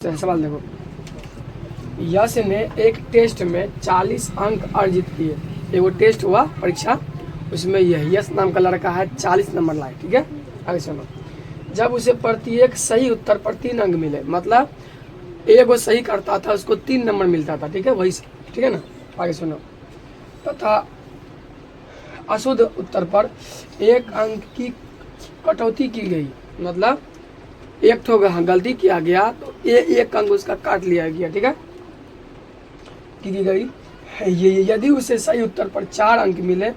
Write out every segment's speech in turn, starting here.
सवाल देखो, यश ने एक टेस्ट में 40 अंक अर्जित किए। एगो टेस्ट हुआ परीक्षा, उसमें यह यश नाम का लड़का है 40 नंबर लाए। ठीक है, आगे चलो। जब उसे प्रत्येक सही उत्तर पर 3 अंक मिले, मतलब एगो सही करता था उसको 3 नंबर मिलता था। ठीक है, वही ठीक है ना। आगे सुनो। तथा अशुद्ध उत्तर पर 1 अंक की कटौती की गई, मतलब एक तो गलती किया गया तो 1 अंक उसका काट लिया गया। ठीक है, की गई। यदि उसे सही उत्तर पर 4 अंक मिले,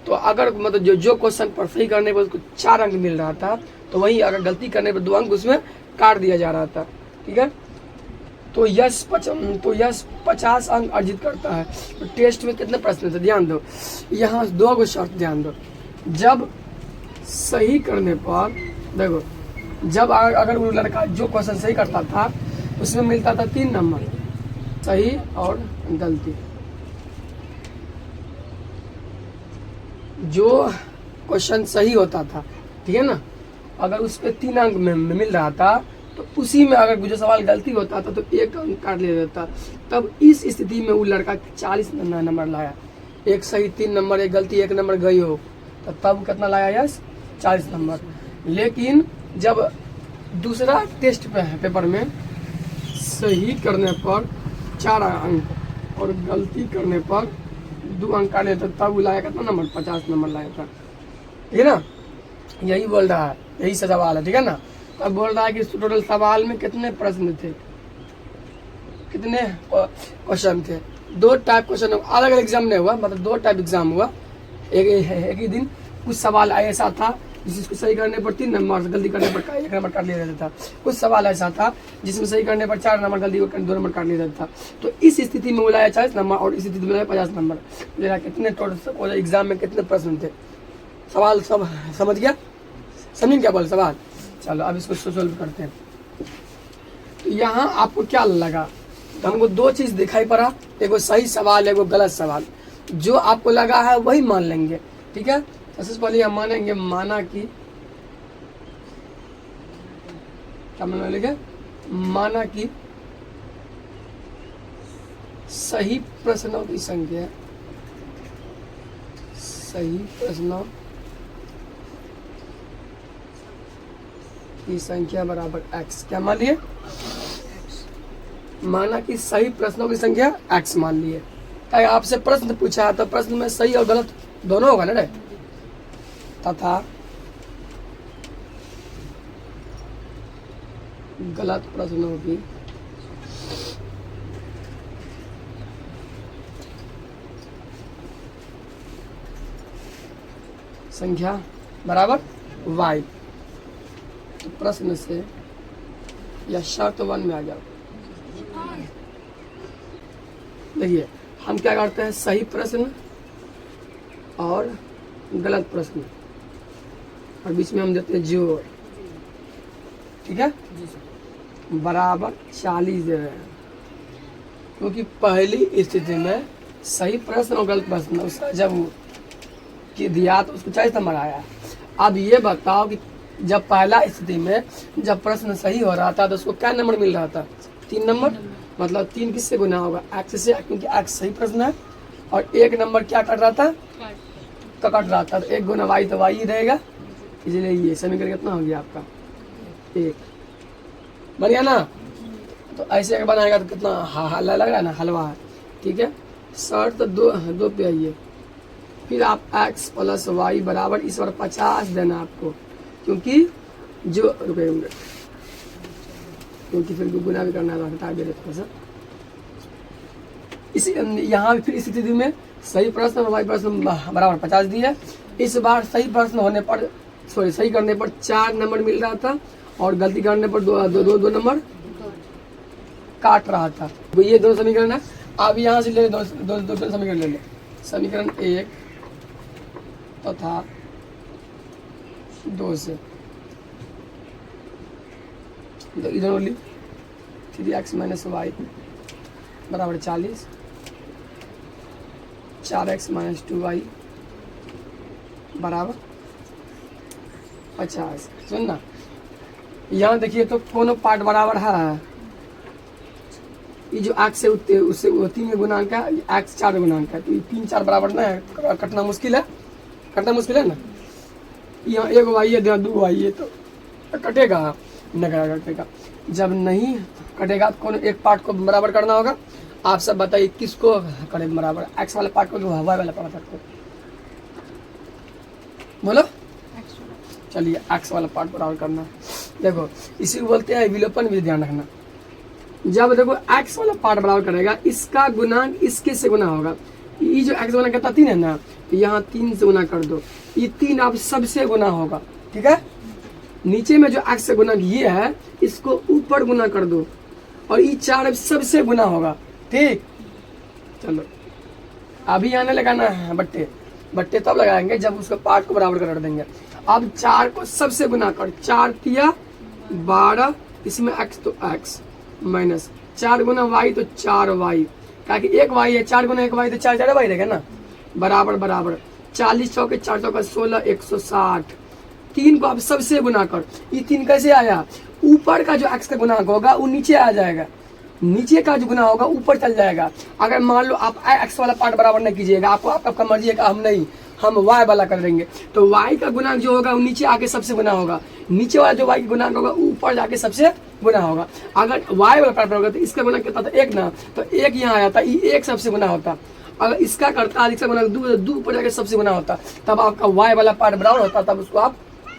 तो अगर मतलब जो क्वेश्चन पर सही करने पर उसको 4 अंक मिल रहा था, तो वहीं अगर गलती करने पर 2 अंक उसमें काट दिया जा रहा था। ठीक है, तो यश 50 अंक अर्जित करता है। तो टेस्ट में कितने प्रश्न थे ध्यान दो, यहाँ 2 शर्त ध्यान दो। जब सही करने पर देखो, जब अगर वो लड़का जो क्वेश्चन सही करता था उसमें मिलता था 3 नंबर, सही और गलती। जो क्वेश्चन सही होता था, ठीक है ना, अगर उस पर 3 अंक में मिल रहा था, तो उसी में अगर जो सवाल गलती होता था तो 1 अंक काट लिया जाता। तब इस स्थिति में वो लड़का 40 नंबर लाया। 1 सही 3 नंबर, 1 गलती 1 नंबर गई हो, तो तब कितना लाया यश? 40 नंबर। लेकिन जब दूसरा टेस्ट पेपर में सही करने पर 4 अंक और गलती करने पर 2 अंक काट लेता, तब वो लाया कितना नंबर? 50 नंबर लाया था। ठीक है ना, यही बोल रहा है, यही सवाल है। ठीक है ना, अब बोल रहा है कि टोटल सवाल में कितने प्रश्न थे, कितने क्वेश्चन थे? 2 टाइप क्वेश्चन, अलग अलग एग्जाम नहीं हुआ, मतलब 2 टाइप एग्जाम हुआ। एक ही दिन कुछ सवाल ऐसा था जिसको सही करने पर 3 नंबर, गलती करने पर 1 नंबर काट लिया जाता था। कुछ सवाल ऐसा था जिसमें सही करने पर 4 नंबर, गलती करने 2 नंबर काट लिया जाता था। तो इस स्थिति में बुलाया 40 नंबर और इस स्थिति में बुलाया 50 नंबर। जरा कितने टोटल एग्जाम में कितने प्रश्न थे? सवाल सब समझ गया? समझिए क्या बोल सवाल? चलो अब इसको सोल्व करते हैं। तो यहाँ आपको क्या लगा? तो हमको 2 चीज दिखाई पड़ा, एगो सही सवाल, एगो गलत सवाल। जो आपको लगा है वही मान लेंगे। ठीक है, सबसे पहले हम मानेंगे, माना कि क्या मान लेंगे? माना कि सही प्रश्नों की संख्या, सही प्रश्नों की संख्या बराबर x। क्या मान लिए? माना कि सही प्रश्नों की संख्या x मान लिए। अगर आपसे प्रश्न पूछा है तो प्रश्न में सही और गलत दोनों होगा ना रे। तथा गलत प्रश्नों की संख्या बराबर y। तो प्रश्न से या शर्त 1 में आ जाओ। देखिए हम क्या करते हैं, सही प्रश्न और गलत प्रश्न, और बीच में हम देते हैं जोड़। ठीक है, बराबर 40 दे रहे हैं, क्योंकि पहली स्थिति में सही प्रश्न और गलत प्रश्न उसका जब कि दिया तो उसको 40 नंबर आया। अब ये बताओ कि जब पहला स्थिति में जब प्रश्न सही हो रहा था तो उसको क्या नंबर मिल रहा था? 3 नंबर। मतलब 3 किससे गुना होगा? x से, क्योंकि x सही प्रश्न है। और 1 नंबर क्या कट रहा था? कट रहा था। तो 1 गुना y तो y ही रहेगा, इसलिए ये समीकरण कितना हो गया आपका? 1। बढ़िया ना। तो ऐसे अगर बनाएगा तो कितना हल्ला लग रहा है ना, हलवा है। ठीक है, शर्त 2 पे आइए। फिर आप x प्लस y बराबर इस बार 50 देना आपको, क्योंकि जो रुपये मिनट, क्योंकि फिर गुना भी करना है, हटा दे रहे थोड़ा सा। इसी यहाँ फिर इस स्थिति में सही प्रश्न और y प्रश्न बराबर 50 दिए। इस बार सही प्रश्न होने पर, सही करने पर 4 नंबर मिल रहा था और गलती करने पर 2 नंबर काट रहा था। तो ये दोनों समीकरण है। अब यहाँ से ले दो समीकरण ले लो। समीकरण 1 तथा 2 से तो इधर ओनली 3x माइनस वाई बराबर 40, 4x माइनस 2y बराबर 50। सुनना, यहाँ देखिए तो कोनो पार्ट बराबर है ये जो एक्स है उससे 3 का गुणांक है, एक्स 4 का गुणांक है, तो ये 3 4 बराबर ना है, कटना मुश्किल है, ना। यहाँ 1 वाई है, 2 वाई है, तो कटेगा न कटेगा। जब नहीं कटेगा तो कौन एक पार्ट को बराबर करना होगा। आप सब बताइए किसको करें बराबर, एक्स वाले पार्ट को कि वाई वाले पार्ट को? बोलो। चलिए एक्स वाला पार्ट बराबर करना है। देखो इसी को बोलते हैं विलोपन विधि, ध्यान रखना। जब देखो एक्स वाला पार्ट बराबर करेगा, इसका गुणांक इसके से गुना होगा। ये जो एक्स गुना करता 3 है ना, तो यहाँ 3 से गुना कर दो, ये 3 आप सबसे गुना होगा, ठीक है। नीचे में जो एक्स से गुना ये है, इसको ऊपर गुना कर दो, और ये 4 सबसे गुना होगा, ठीक। चलो अभी आने लगाना है बट्टे तब लगाएंगे जब उसका पार्ट को बराबर कर देंगे। अब 4 को सबसे गुना कर, 4 तिया 12, इसमें x तो x माइनस 4 गुना y तो 4y, क्योंकि 1 y है, 4 गुना 1 y तो 4 y रहेगा ना, बराबर 40 चौके 4 चौका 16, 160। 3 को आप सबसे गुना कर, ये 3 कैसे आया? ऊपर का जो x का गुणांक होगा वो नीचे आ जाएगा, नीचे का जो गुना होगा ऊपर चल जाएगा। अगर मान लो आप x वाला पार्ट बराबर नहीं कीजिएगा, आपका मर्जी है कि हम y वाला कर देंगे, तो y का गुणांक जो होगा वो नीचे आके सबसे गुना होगा, नीचे वाला जो y का गुणांक होगा ऊपर जाके सबसे गुना होगा। अगर y वाला पार्ट होगा तो इसका गुणांक कितना था? 1 ना, तो 1 यहाँ आया था, ये 1 सबसे गुना होता। अगर इसका करता इसका गुणांक 2 ऊपर जाके सबसे गुना होता, तब आपका y वाला पार्ट बराबर होता, तब उसको आप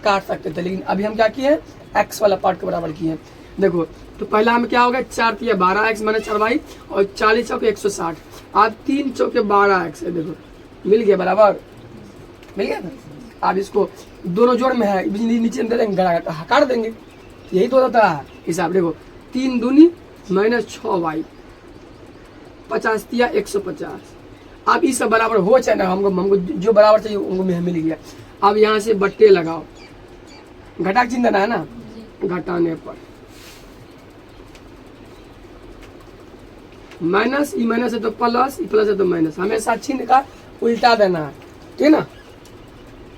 काट सकते थे। लेकिन अभी हम क्या किए, x वाला पार्ट को बराबर किए। देखो तो पहला हमें क्या होगा, 4 तिया 12x माइनस 4y, और 40 चौके 160, आप 3 चौके 12x है। देखो मिल गया, बराबर मिल गया ना। आप इसको दोनों जोड़ में है, नीचे दे देंगे, काट देंगे, यही तो होता है हिसाब। देखो 3 दूनी माइनस 6y, 50 तिया 150। अब इस सब बराबर हो चाहे ना, हमको जो बराबर चाहिए उनको मिल गया। अब यहाँ से बट्टे लगाओ, घटा चिन्ह देना है ना, घटाने पर माइनस, ई माइनस है तो प्लस, ई प्लस है तो माइनस, हमेशा चिन्ह का उल्टा देना है, ठीक है ना।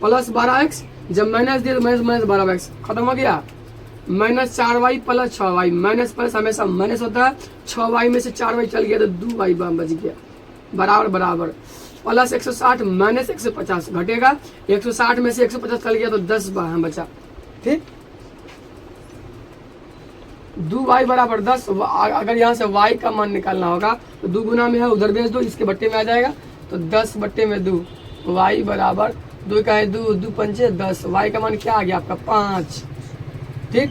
प्लस 12x, जब माइनस दिया तो माइनस 12x, खत्म हो गया। Minus 4y plus 6y, minus plus हमेशा माइनस होता है। 6y में से 4y चल गया तो 2y बच गया, बराबर प्लस 160 माइनस 150 घटेगा, 160 में से 150 चल गया तो 10 बचा, ठीक। 2y बराबर 10। अगर यहाँ से y का मान निकालना होगा तो 2 गुना में है, उधर भेज दो, इसके बट्टे में आ जाएगा, तो 10 बट्टे में 2, y बराबर 2 का है 2 पंचे 10, y का मान क्या आ गया आपका 5, ठीक।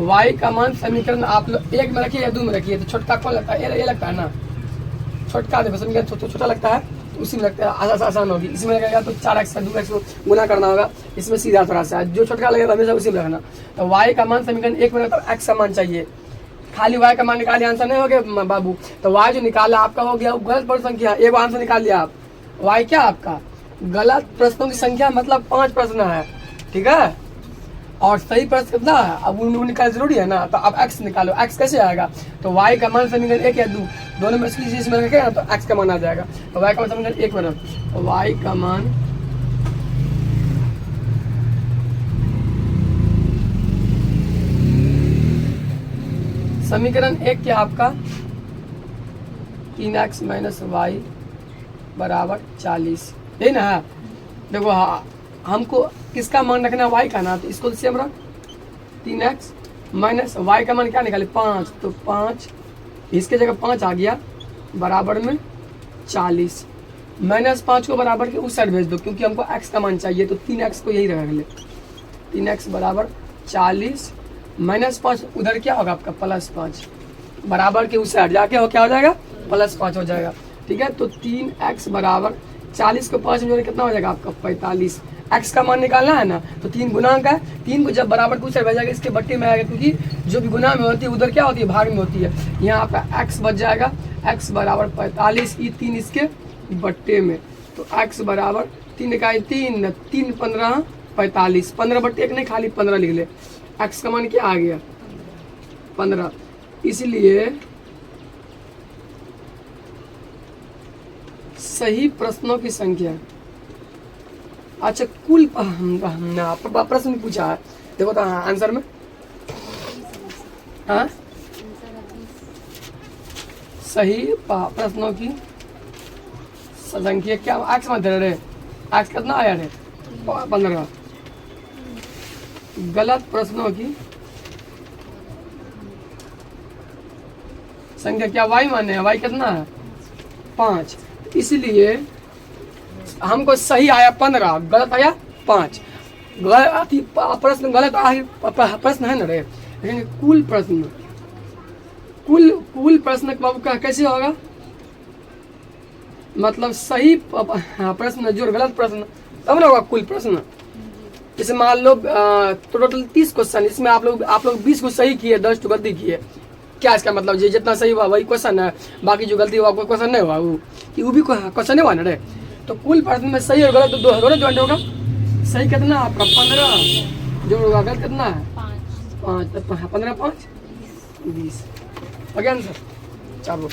y का मान समीकरण आप लोग 1 में रखिए या 2 में रखिए, तो छोटका कौन लगता है? ये लगता है ना, छोटका देखो समीकरण छोटा लगता है, उसी में लगता है आसान होगी। इसमें लगेगा तो 4x 2x को गुना करना होगा, इसमें सीधा थोड़ा सा जो छोटका लगेगा हमेशा उसी में रखना। तो y का मान समीकरण 1 में रहता है, x का मान चाहिए, खाली y का मान निकालिए, आंसर नहीं हो गया बाबू। तो y जो निकाला आपका हो गया गलत प्रश्न संख्या, एक आंसर निकाल लिया आप। y क्या आपका गलत प्रश्नों की संख्या, मतलब 5 प्रश्न है, ठीक है। और सही प्रश्न कितना है, अब उनको निकाल जरूरी है ना, तो अब x निकालो। x कैसे आएगा? तो y का मान समीकरण 1 या 2 दोनों में से इसमें रखेगा तो x का मान आ जाएगा। तो y का मान समीकरण 1 में रख, तो y का मान समीकरण 1 क्या आपका 3x माइनस y बराबर 40, यही ना है। देखो हाँ, हमको किसका मान रखना है? y का ना, तो इसको सेम रख, 3x माइनस y का मान क्या निकाले 5, तो 5 इसके जगह 5 आ गया, बराबर में 40, माइनस 5 को बराबर के उस साइड भेज दो, क्योंकि हमको x का मान चाहिए, तो 3x को यही रख ले, 3x बराबर 40 माइनस 5 उधर क्या होगा आपका प्लस 5, बराबर के उस साइड जाके हो क्या हो जाएगा प्लस 5 हो जाएगा, ठीक है। तो 3x बराबर 40 को 5 में जोड़े कितना हो जाएगा आपका 45। x का मान निकालना है ना, तो 3 गुणांक है, 3 को जब बराबर कुछ भेजा जाएगा इसके बट्टे में आएगा, क्योंकि जो भी गुना में होती है उधर क्या होती है भाग में होती है। यहाँ आपका x बच जाएगा, x बराबर 45, ये 3 इसके बट्टे में, तो x बराबर 3 का 3 3 15 45, 15 बट्टे 1 नहीं खाली 15 लिख ले। x का मान क्या आ गया 15, इसलिए सही प्रश्नों की संख्या, अच्छा कुल प्रश्न पूछा है, देखो तो हाँ आंसर में, हाँ सही प्रश्नों की संख्या क्या एक्स मत रहे, एक्स कितना आया रे 15। गलत प्रश्नों की संख्या क्या वाई माने है, वाई कितना है 5, इसलिए हमको सही आया 15, गलत आया 5। प्रश्न गलत प्रश्न है ना रे, लेकिन कुल प्रश्न बाबू का कैसे होगा, मतलब सही प्रश्न जो गलत प्रश्न तब ना होगा कुल प्रश्न। जैसे मान लो टोटल 30 क्वेश्चन, इसमें आप लोग 20 को सही किए, 10 तो गलती किए, क्या इसका मतलब जी जितना सही हुआ वही क्वेश्चन है, बाकी जो गलती हुआ कोई क्वेश्चन नहीं हुआ, वो भी क्वेश्चन नहीं हुआ ना रे। तो कुल प्रश्न में सही और गलत दोनों ज्वाइंट होगा। सही कितना आपका 15, जो होगा गलत कितना है 5, 15 5 20 हो गया आंसर। चलो